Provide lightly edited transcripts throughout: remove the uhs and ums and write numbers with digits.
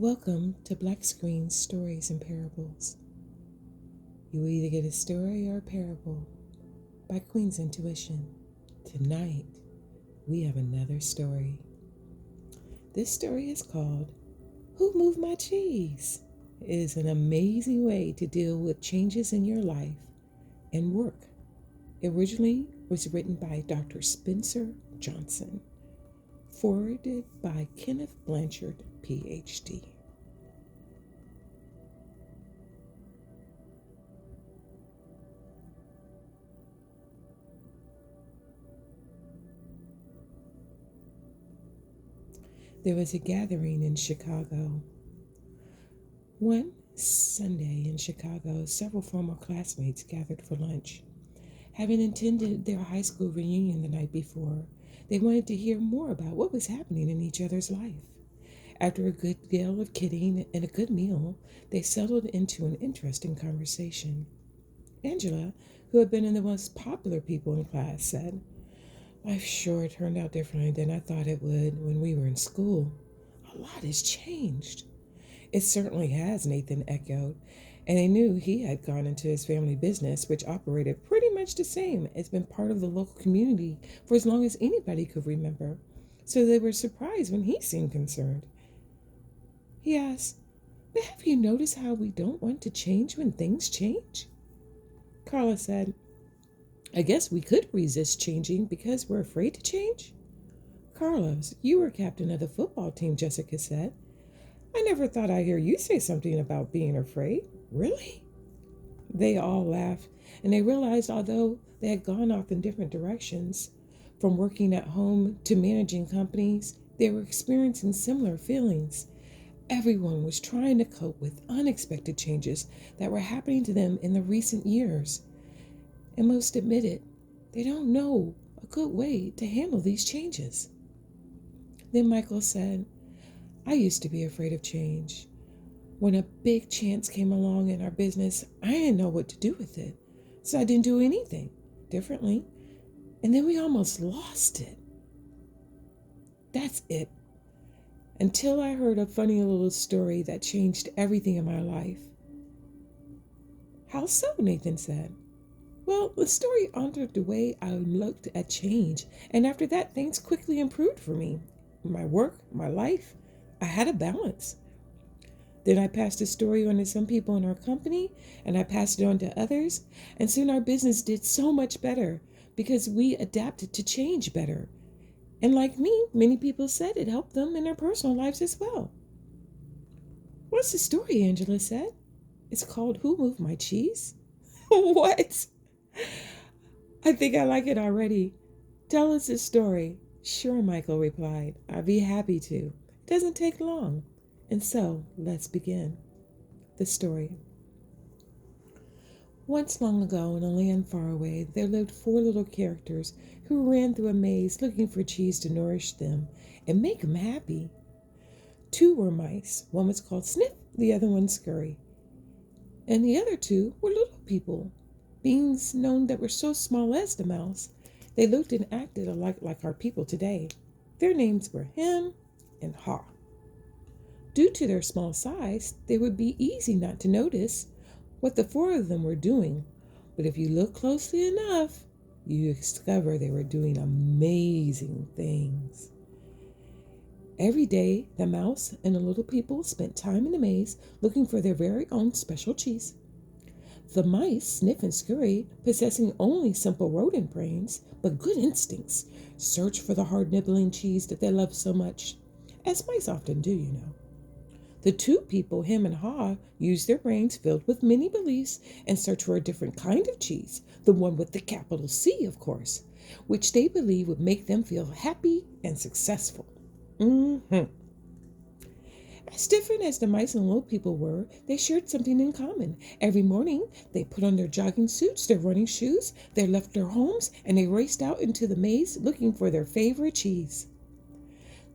Welcome to Black Screen Stories and Parables. You will either get a story or a parable by Queen's Intuition. Tonight, we have another story. This story is called Who Moved My Cheese? It is an amazing way to deal with changes in your life and work. It originally was written by Dr. Spencer Johnson, forwarded by Kenneth Blanchard, PhD. There was a gathering in Chicago. One Sunday in Chicago, several former classmates gathered for lunch. Having attended their high school reunion the night before, they wanted to hear more about what was happening in each other's life. After a good deal of kidding and a good meal, they settled into an interesting conversation. Angela, who had been the most popular people in class, said, "Life sure turned out differently than I thought it would when we were in school. A lot has changed." "It certainly has," Nathan echoed, and they knew he had gone into his family business, which operated pretty much the same. It's been part of the local community for as long as anybody could remember, so they were surprised when he seemed concerned. He asked, "But have you noticed how we don't want to change when things change?" Carla said, "I guess we could resist changing because we're afraid to change." "Carlos, you were captain of the football team," Jessica said. "I never thought I'd hear you say something about being afraid." "Really?" They all laughed, and they realized although they had gone off in different directions, from working at home to managing companies, they were experiencing similar feelings. Everyone was trying to cope with unexpected changes that were happening to them in the recent years. And most admitted, they don't know a good way to handle these changes. Then Michael said, "I used to be afraid of change. When a big chance came along in our business, I didn't know what to do with it, so I didn't do anything differently. And then we almost lost it. That's it. Until I heard a funny little story that changed everything in my life." "How so?" Nathan said. "Well, the story altered the way I looked at change, and after that, things quickly improved for me. My work, my life, I had a balance. Then I passed the story on to some people in our company, and I passed it on to others, and soon our business did so much better because we adapted to change better. And like me, many people said it helped them in their personal lives as well." "What's the story?" Angela said. "It's called Who Moved My Cheese?" "What?" "I think I like it already. Tell us the story." "Sure," Michael replied. "I'd be happy to. It doesn't take long. And so, let's begin." The story. Once long ago in a land far away, there lived four little characters who ran through a maze looking for cheese to nourish them and make them happy. Two were mice. One was called Sniff, the other one Scurry. And the other two were little people, beings known that were so small as the mouse. They looked and acted alike like our people today. Their names were Hem and Haw. Due to their small size, they would be easy not to notice what the four of them were doing. But if you look closely enough, you discover they were doing amazing things. Every day, the mouse and the little people spent time in the maze looking for their very own special cheese. The mice, Sniff and Scurry, possessing only simple rodent brains but good instincts, searched for the hard-nibbling cheese that they loved so much, as mice often do, you know. The two people, Hem and Haw, used their brains filled with many beliefs and searched for a different kind of cheese, the one with the capital C, of course, which they believed would make them feel happy and successful. As different as the mice and little people were, they shared something in common. Every morning, they put on their jogging suits, their running shoes, they left their homes, and they raced out into the maze looking for their favorite cheese.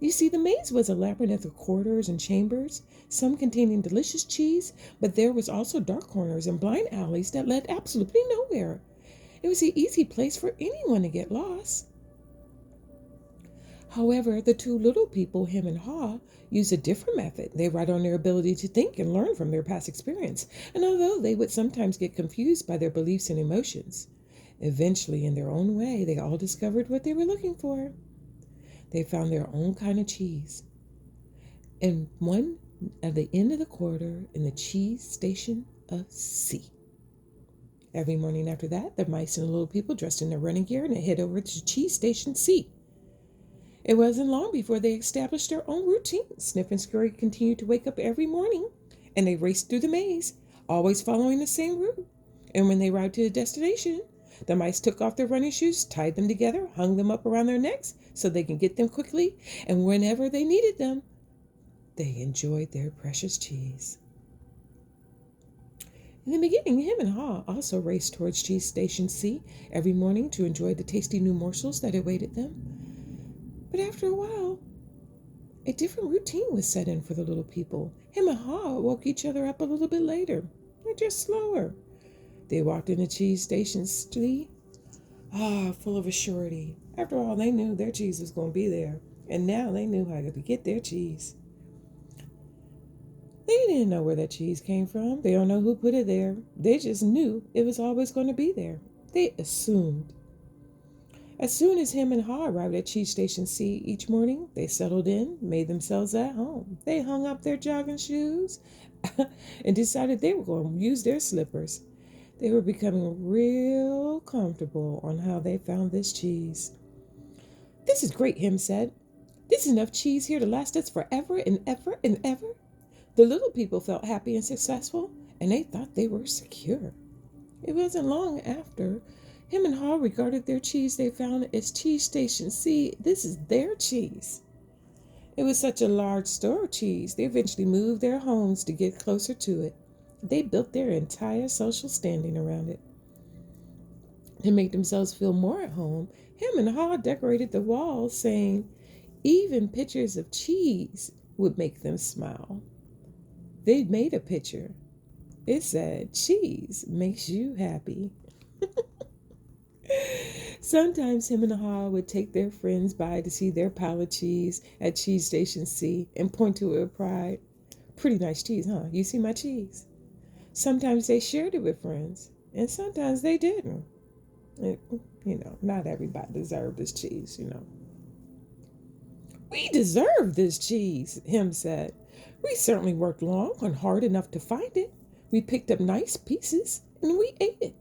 You see, the maze was a labyrinth of corridors and chambers, some containing delicious cheese, but there was also dark corners and blind alleys that led absolutely nowhere. It was an easy place for anyone to get lost. However, the two little people, Hem and Haw, use a different method. They write on their ability to think and learn from their past experience. And although they would sometimes get confused by their beliefs and emotions, eventually, in their own way, they all discovered what they were looking for. They found their own kind of cheese. And one at the end of the corridor in the cheese station of C. Every morning after that, the mice and the little people dressed in their running gear and they head over to cheese station C. It wasn't long before they established their own routine. Snip and Scurry continued to wake up every morning, and they raced through the maze, always following the same route. And when they arrived to the destination, the mice took off their running shoes, tied them together, hung them up around their necks so they can get them quickly, and whenever they needed them, they enjoyed their precious cheese. In the beginning, Hem and Haw also raced towards Cheese Station C every morning to enjoy the tasty new morsels that awaited them. But after a while, a different routine was set in for the little people. Hem and Haw woke each other up a little bit later, and just slower. They walked into Cheese Station C, full of assurity. After all, they knew their cheese was going to be there, and now they knew how to get their cheese. They didn't know where that cheese came from. They don't know who put it there. They just knew it was always going to be there. They assumed. As soon as Hem and Haw arrived at Cheese Station C each morning, they settled in, made themselves at home. They hung up their jogging shoes and decided they were going to use their slippers. They were becoming real comfortable on how they found this cheese. "This is great," Hem said. "This is enough cheese here to last us forever and ever and ever." The little people felt happy and successful, and they thought they were secure. It wasn't long after Hem and Haw regarded their cheese they found as Cheese Station C. This is their cheese. It was such a large store of cheese, they eventually moved their homes to get closer to it. They built their entire social standing around it. To make themselves feel more at home, Hem and Haw decorated the walls, saying even pictures of cheese would make them smile. They'd made a picture. It said, "Cheese makes you happy." Sometimes Hem and Haw would take their friends by to see their pile of cheese at Cheese Station C and point to it with pride. "Pretty nice cheese, huh? You see my cheese?" Sometimes they shared it with friends, and sometimes they didn't. Not everybody deserved this cheese, "We deserve this cheese," Hem said. "We certainly worked long and hard enough to find it. We picked up nice pieces, and we ate it."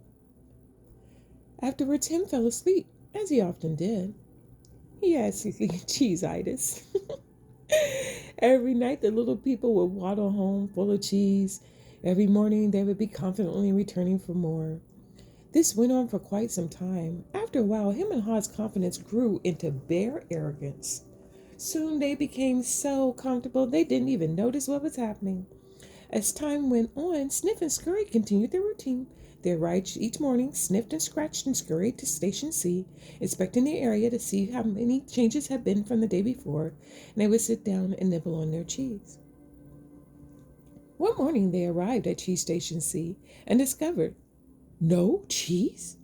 Afterwards, Hem fell asleep, as he often did. He had cheese-itis. Every night, the little people would waddle home full of cheese. Every morning, they would be confidently returning for more. This went on for quite some time. After a while, Hem and Haw's confidence grew into bare arrogance. Soon they became so comfortable they didn't even notice what was happening. As time went on, Sniff and Scurry continued their routine. They arrived each morning, sniffed and scratched and scurried to Station C, inspecting the area to see how many changes had been from the day before, and they would sit down and nibble on their cheese. One morning they arrived at Cheese Station C and discovered no cheese.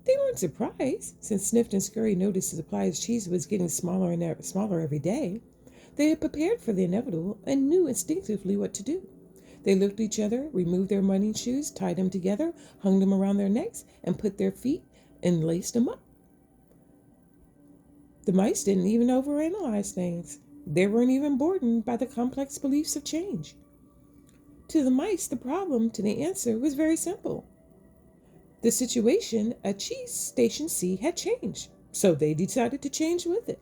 They weren't surprised, since Sniff and Scurry noticed the supply of cheese was getting smaller and smaller every day. They had prepared for the inevitable and knew instinctively what to do. They looked at each other, removed their running shoes, tied them together, hung them around their necks, and put their feet and laced them up. The mice didn't even overanalyze things. They weren't even burdened by the complex beliefs of change. To the mice, the problem to the answer was very simple. The situation at Cheese Station C had changed, so they decided to change with it.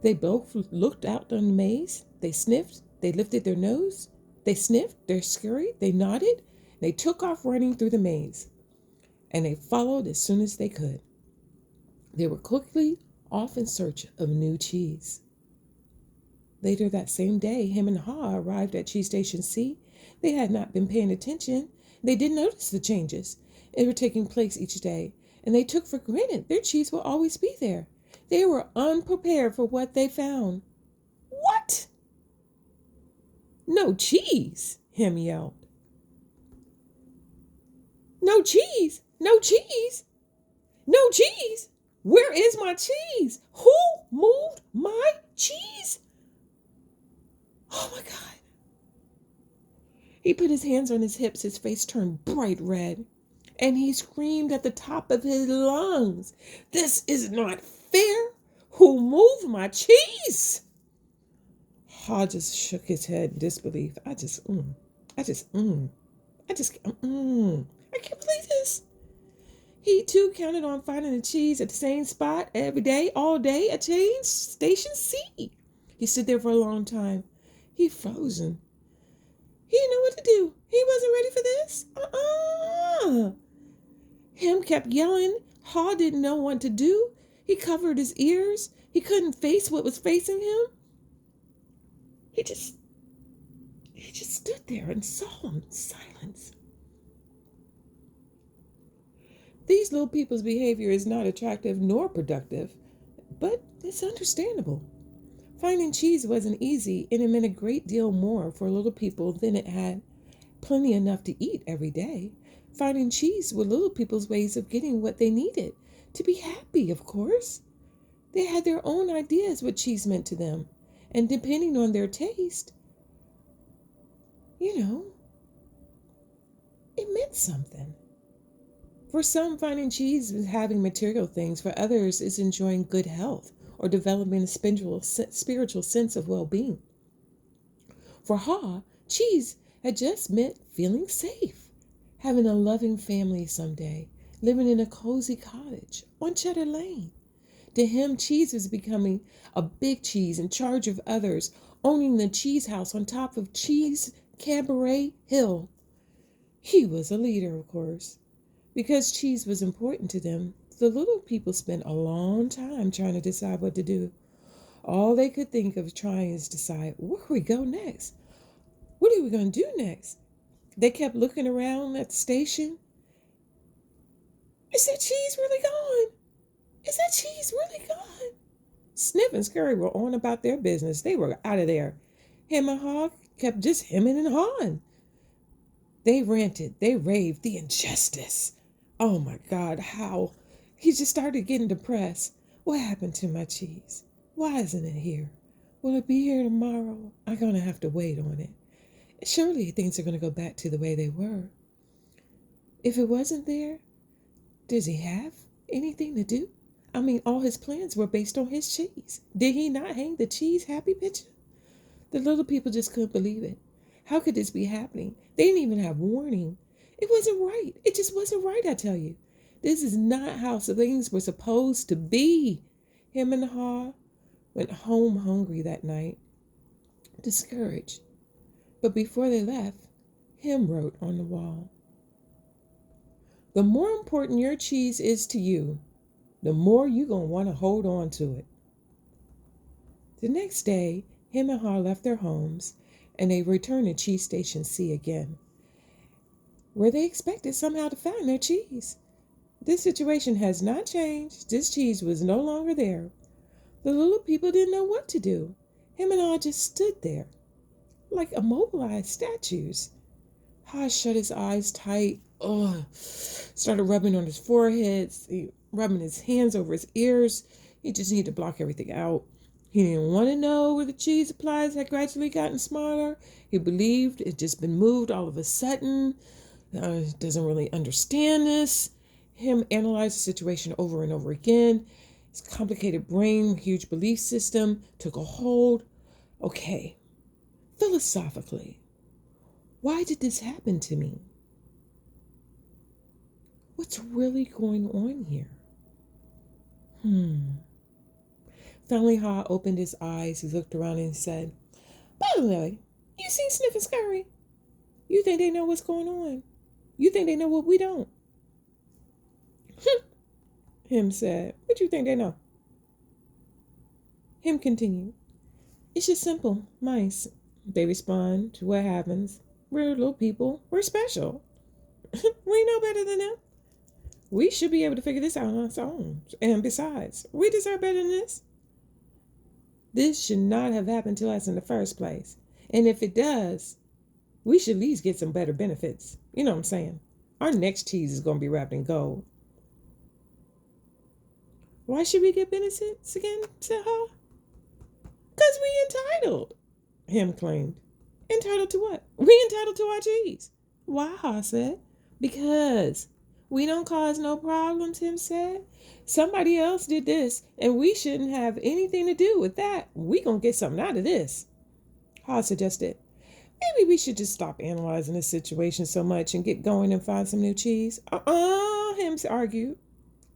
They both looked out on the maze. They sniffed. They lifted their nose. They sniffed. They scurried. They nodded. They took off running through the maze, and they followed as soon as they could. They were quickly off in search of new cheese. Later that same day, Hem and Haw arrived at Cheese Station C. They had not been paying attention. They didn't notice the changes. They were taking place each day, and they took for granted their cheese will always be there. They were unprepared for what they found. "What? No cheese!" Hem yelled. "No cheese! No cheese! No cheese! Where is my cheese? Who moved my cheese? Oh my God. He put his hands on his hips, his face turned bright red, and he screamed at the top of his lungs, "This is not fair! Who moved my cheese?" Ha just shook his head in disbelief. I can't believe this. He too counted on finding the cheese at the same spot every day, all day at change station C. He stood there for a long time. He frozen. He didn't know what to do. He wasn't ready for this. Him kept yelling. Ha didn't know what to do. He covered his ears. He couldn't face what was facing him. He just stood there and saw him in silence. These little people's behavior is not attractive nor productive, but it's understandable. Finding cheese wasn't easy, and it meant a great deal more for little people than it had plenty enough to eat every day. Finding cheese were little people's ways of getting what they needed, to be happy, of course. They had their own ideas what cheese meant to them, and depending on their taste, it meant something. For some, finding cheese is having material things. For others, it's enjoying good health or developing a spiritual sense of well-being. For Ha, cheese had just meant feeling safe, having a loving family someday, living in a cozy cottage on Cheddar Lane. To him, cheese was becoming a big cheese in charge of others, owning the cheese house on top of Cheese Cabaret Hill. He was a leader, of course. Because cheese was important to them, the little people spent a long time trying to decide what to do. All they could think of trying is decide, where we go next? What are we going to do next? They kept looking around at the station. Is that cheese really gone? Is that cheese really gone? Sniff and Scurry were on about their business. They were out of there. Him and Ha kept just hemming and hawing. They ranted, they raved, the injustice. Oh my God, how? He just started getting depressed. What happened to my cheese? Why isn't it here? Will it be here tomorrow? I'm going to have to wait on it. Surely things are going to go back to the way they were. If it wasn't there, does he have anything to do? I mean, all his plans were based on his cheese. Did he not hang the cheese happy picture? The little people just couldn't believe it. How could this be happening? They didn't even have warning. It wasn't right. It just wasn't right, I tell you. This is not how things were supposed to be. Him and Ha went home hungry that night, discouraged. But before they left, Him wrote on the wall, "The more important your cheese is to you, the more you're going to want to hold on to it." The next day, Him and Ha left their homes, and they returned to Cheese Station C again, where they expected somehow to find their cheese. This situation has not changed. This cheese was no longer there. The little people didn't know what to do. Him and Ha just stood there, like immobilized statues. Ha shut his eyes tight, started rubbing on his forehead, rubbing his hands over his ears. He just needed to block everything out. He didn't want to know where the cheese supplies had gradually gotten smaller. He believed it just been moved all of a sudden. Doesn't really understand this. Him analyzed the situation over and over again. His complicated brain, huge belief system took a hold. Okay, philosophically, why did this happen to me? What's really going on here? Finally, Ha opened his eyes. He looked around and said, "By the way, you see Sniff and Scurry? You think they know what's going on? You think they know what we don't?" Him said, "What you think they know?" Him continued, "It's just simple. Mice. They respond to what happens. We're little people. We're special. We know better than them. We should be able to figure this out on our own. And besides, we deserve better than this. This should not have happened to us in the first place. And if it does, we should at least get some better benefits. You know what I'm saying? Our next cheese is going to be wrapped in gold." Why should we get benefits again? Said Ha. Because we entitled, Him claimed. Entitled to what? We entitled to our cheese. Why, Ha said. Because we don't cause no problems, Him said. Somebody else did this, and we shouldn't have anything to do with that. We gonna get something out of this. Ha suggested, maybe we should just stop analyzing this situation so much and get going and find some new cheese. Him argued.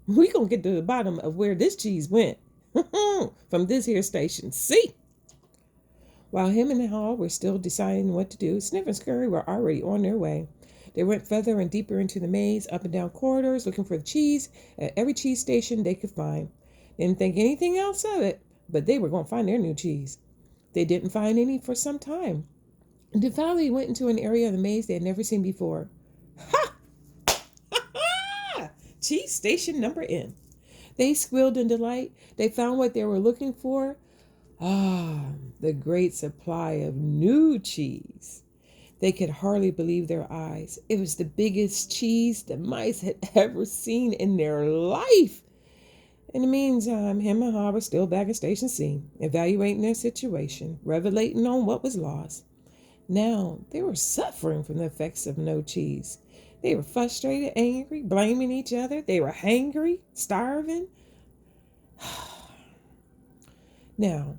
We gonna get to the bottom of where this cheese went from this here station. See? While him and Ha were still deciding what to do, Sniff and Scurry were already on their way. They went further and deeper into the maze, up and down corridors, looking for the cheese at every cheese station they could find. They didn't think anything else of it, but they were going to find their new cheese. They didn't find any for some time. And they finally went into an area of the maze they had never seen before. Ha! Ha! Cheese station number N. They squealed in delight. They found what they were looking for. The great supply of new cheese. They could hardly believe their eyes. It was the biggest cheese the mice had ever seen in their life. In the meantime, him and Ha were still back at Station C, evaluating their situation, revelating on what was lost. Now, they were suffering from the effects of no cheese. They were frustrated, angry, blaming each other. They were hangry, starving. Now,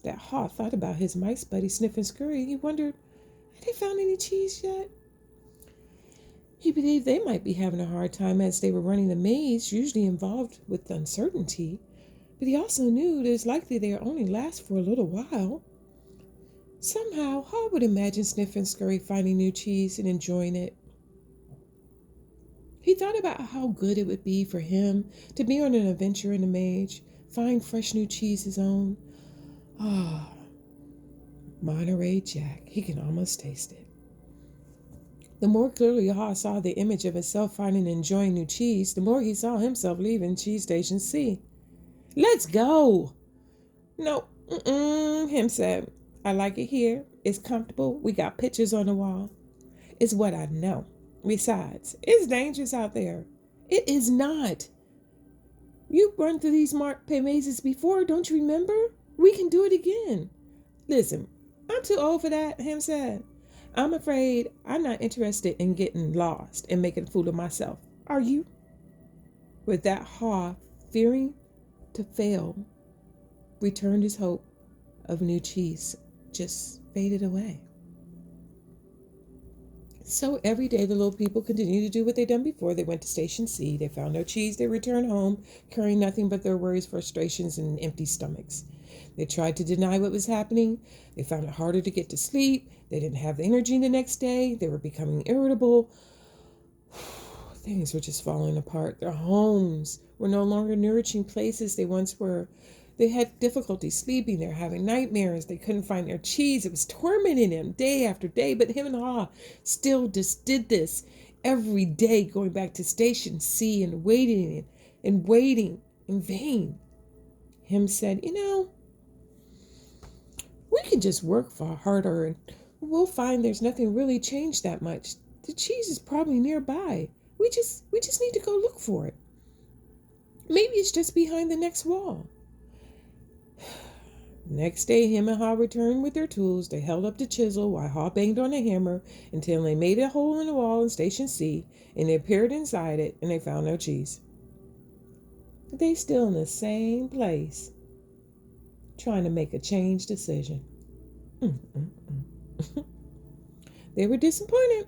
that Ha thought about his mice buddy Sniff and Scurry. He wondered, had they found any cheese yet? He believed they might be having a hard time as they were running the maze, usually involved with uncertainty. But he also knew it was likely they would only last for a little while. Somehow, Ha would imagine Sniff and Scurry finding new cheese and enjoying it. He thought about how good it would be for him to be on an adventure in the maze, find fresh new cheese his own. Monterey Jack. He can almost taste it. The more clearly Ha saw the image of himself finding and enjoying new cheese, the more he saw himself leaving Cheese Station C. Let's go! No, him said. I like it here. It's comfortable. We got pictures on the wall. It's what I know. Besides, it's dangerous out there. It is not. You've run through these mazes before, don't you remember? We can do it again. Listen, I'm too old for that, him said. I'm afraid I'm not interested in getting lost and making a fool of myself. Are you? With that, Ha, fearing to fail, returned his hope of new cheese, just faded away. So every day the little people continued to do what they'd done before. They went to Station C. They found no cheese. They returned home, carrying nothing but their worries, frustrations, and empty stomachs. They tried to deny what was happening. They found it harder to get to sleep. They didn't have the energy the next day. They were becoming irritable. Things were just falling apart. Their homes were no longer nourishing places they once were. They had difficulty sleeping. They were having nightmares. They couldn't find their cheese. It was tormenting them day after day. But him and Ha still just did this every day, going back to Station C and waiting in vain. Him said, we can just work far harder and we'll find there's nothing really changed that much. The cheese is probably nearby. We just need to go look for it. Maybe it's just behind the next wall. Next day, him and Ha returned with their tools. They held up the chisel while Ha banged on the hammer until they made a hole in the wall in Station C, and they peered inside it, and they found no cheese. They still in the same place, trying to make a change decision. They were disappointed,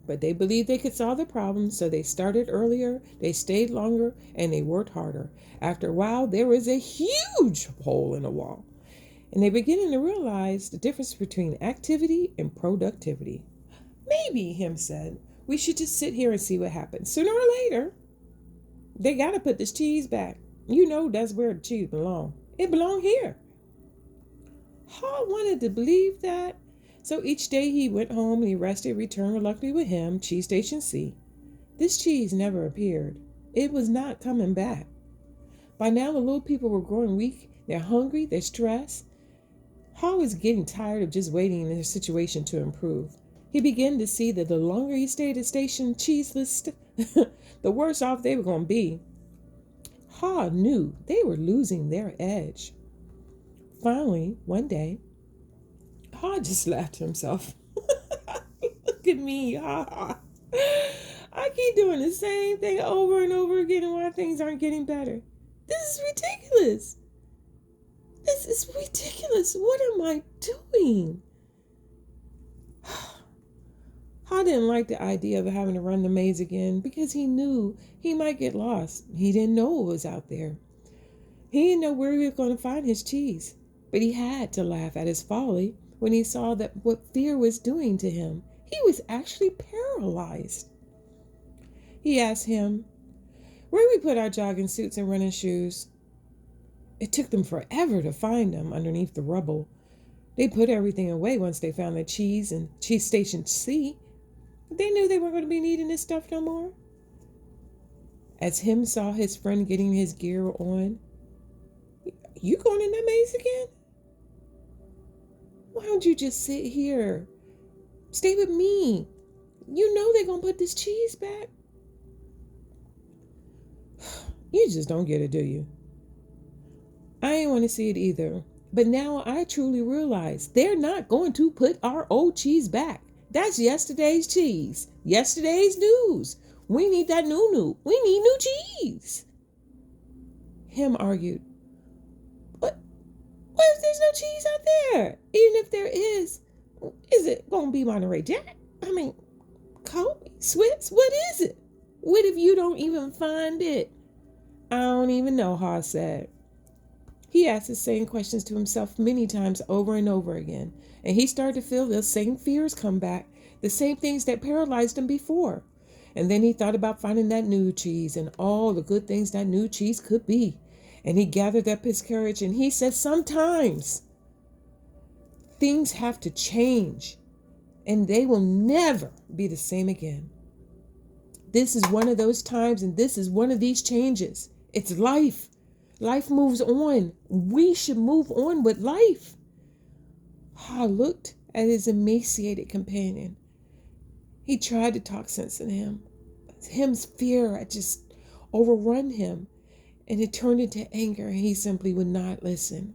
but they believed they could solve the problem, so they started earlier, they stayed longer, and they worked harder. After a while, there was a huge hole in the wall, and they beginning to realize the difference between activity and productivity. Maybe, him said, we should just sit here and see what happens. Sooner or later, they got to put this cheese back. That's where the cheese belongs. It belongs here. Ha wanted to believe that. So each day he went home and he rested, returned reluctantly with him, Cheese Station C. This cheese never appeared. It was not coming back. By now the little people were growing weak. They're hungry. They're stressed. Ha was getting tired of just waiting in their situation to improve. He began to see that the longer he stayed at Station Cheeseless, the worse off they were going to be. Ha knew they were losing their edge. Finally, one day, Ha just laughed to himself. Look at me, ha ha. I keep doing the same thing over and over again, and why things aren't getting better. This is ridiculous. This is ridiculous. What am I doing? Ha didn't like the idea of having to run the maze again because he knew he might get lost. He didn't know what was out there. He didn't know where he was going to find his cheese, but he had to laugh at his folly when he saw that what fear was doing to him. He was actually paralyzed. He asked him, "Where we put our jogging suits and running shoes?" It took them forever to find them underneath the rubble. They put everything away once they found the cheese in Cheese Station C. They knew they weren't going to be needing this stuff no more. As Him saw his friend getting his gear on, "You going in that maze again? Why don't you just sit here? Stay with me. You know they're going to put this cheese back." You just don't get it, do you? I ain't want to see it either. But now I truly realize they're not going to put our old cheese back. That's yesterday's cheese. Yesterday's news. We need that new. We need new cheese. Him argued, What if there's no cheese out there? Even if there is it going to be Monterey Jack? I mean, Kobe, Swiss, what is it? What if you don't even find it? I don't even know, Ha said. He asked the same questions to himself many times over and over again, and he started to feel the same fears come back, the same things that paralyzed him before. And then he thought about finding that new cheese and all the good things that new cheese could be. And he gathered up his courage and he said, sometimes things have to change and they will never be the same again. This is one of those times, and this is one of these changes. It's life. Life moves on. We should move on with life. Ha looked at his emaciated companion. He tried to talk sense into him. Him's fear had just overrun him, and it turned into anger, and he simply would not listen.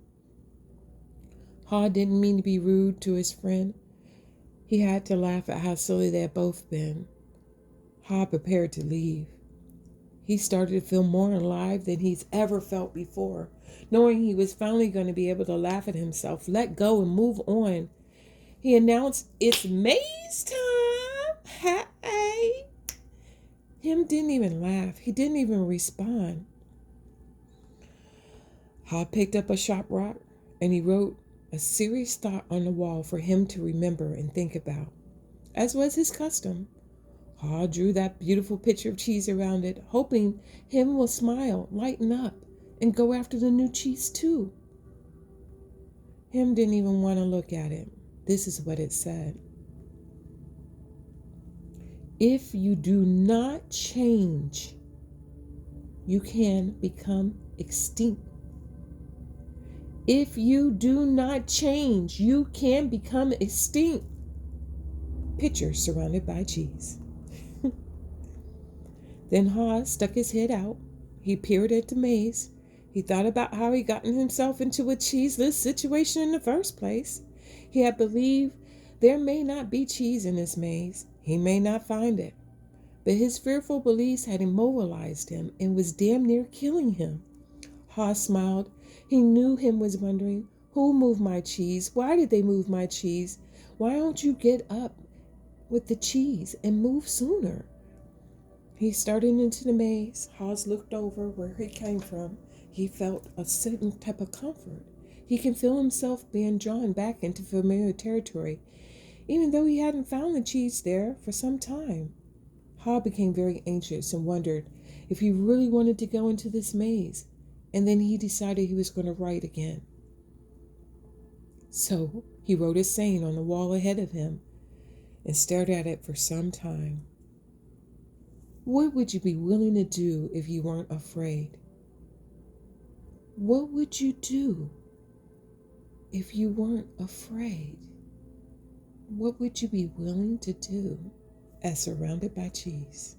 Ha didn't mean to be rude to his friend. He had to laugh at how silly they had both been. Ha prepared to leave. He started to feel more alive than he's ever felt before, knowing he was finally going to be able to laugh at himself, let go, and move on. He announced, "It's maze time! Hey!" Him didn't even laugh. He didn't even respond. Ha picked up a sharp rock and he wrote a serious thought on the wall for him to remember and think about. As was his custom, Ha drew that beautiful picture of cheese around it, hoping him will smile, lighten up, and go after the new cheese too. Him didn't even want to look at it. This is what it said. If you do not change, you can become extinct. If you do not change, you can become extinct. Picture surrounded by cheese. Then Ha stuck his head out. He peered at the maze. He thought about how he gotten himself into a cheeseless situation in the first place. He had believed there may not be cheese in this maze. He may not find it. But his fearful beliefs had immobilized him and was damn near killing him. Ha smiled. He knew him was wondering, who moved my cheese? Why did they move my cheese? Why don't you get up with the cheese and move sooner? He started into the maze. Haas looked over where he came from. He felt a certain type of comfort. He can feel himself being drawn back into familiar territory, even though he hadn't found the cheese there for some time. Ha became very anxious and wondered if he really wanted to go into this maze, and then he decided he was going to write again. So he wrote a saying on the wall ahead of him and stared at it for some time. What would you be willing to do if you weren't afraid? What would you do if you weren't afraid? What would you be willing to do as surrounded by cheese?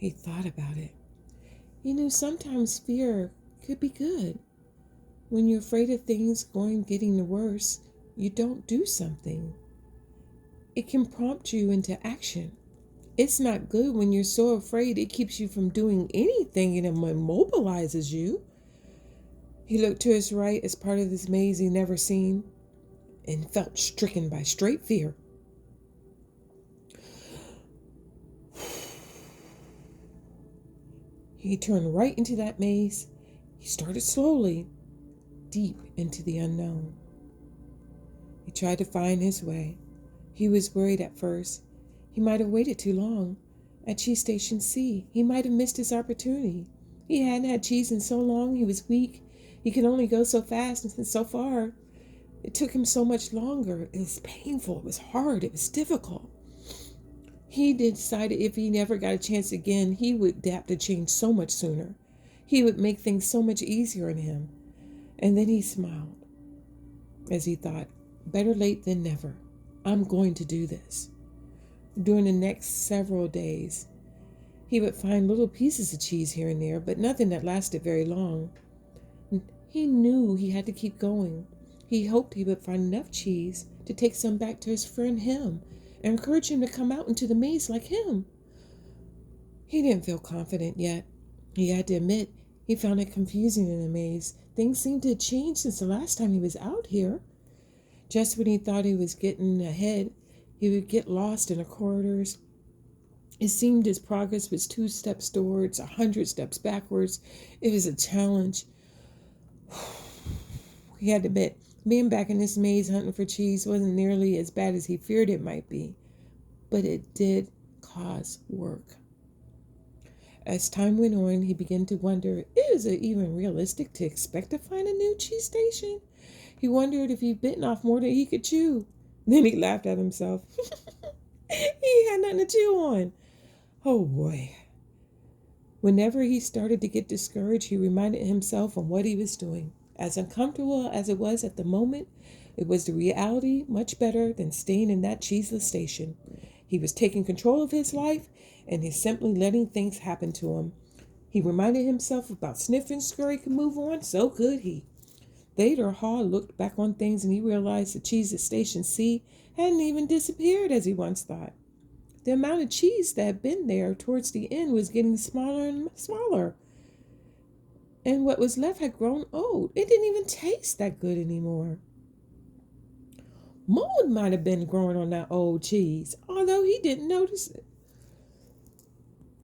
He thought about it. He knew sometimes fear could be good. When you're afraid of things getting worse, you don't do something. It can prompt you into action. It's not good when you're so afraid it keeps you from doing anything and it immobilizes you. He looked to his right as part of this maze he'd never seen and felt stricken by straight fear. He turned right into that maze. He started slowly, deep into the unknown. He tried to find his way. He was worried at first. He might have waited too long. At Cheese Station C, he might have missed his opportunity. He hadn't had cheese in so long, he was weak. He could only go so fast and so far. It took him so much longer. It was painful, it was hard, it was difficult. He decided if he never got a chance again, he would adapt to change so much sooner. He would make things so much easier on him. And then he smiled as he thought, better late than never. I'm going to do this. During the next several days, he would find little pieces of cheese here and there, but nothing that lasted very long. He knew he had to keep going. He hoped he would find enough cheese to take some back to his friend him and encourage him to come out into the maze like him. He didn't feel confident yet. He had to admit he found it confusing in the maze. Things seemed to have changed since the last time he was out here. Just when he thought he was getting ahead, he would get lost in the corridors. It seemed his progress was 2 steps towards, 100 steps backwards. It was a challenge. He had to admit, being back in this maze hunting for cheese wasn't nearly as bad as he feared it might be, but it did cause work. As time went on, he began to wonder, is it even realistic to expect to find a new cheese station? He wondered if he'd bitten off more than he could chew. Then he laughed at himself. He had nothing to chew on. Oh boy. Whenever he started to get discouraged, he reminded himself of what he was doing. As uncomfortable as it was at the moment, it was the reality much better than staying in that cheeseless station. He was taking control of his life, and he's simply letting things happen to him. He reminded himself about Sniff and Scurry could move on, so could he. Later, Hall looked back on things and he realized the cheese at Station C hadn't even disappeared as he once thought. The amount of cheese that had been there towards the end was getting smaller and smaller. And what was left had grown old. It didn't even taste that good anymore. Mold might have been growing on that old cheese, although he didn't notice it.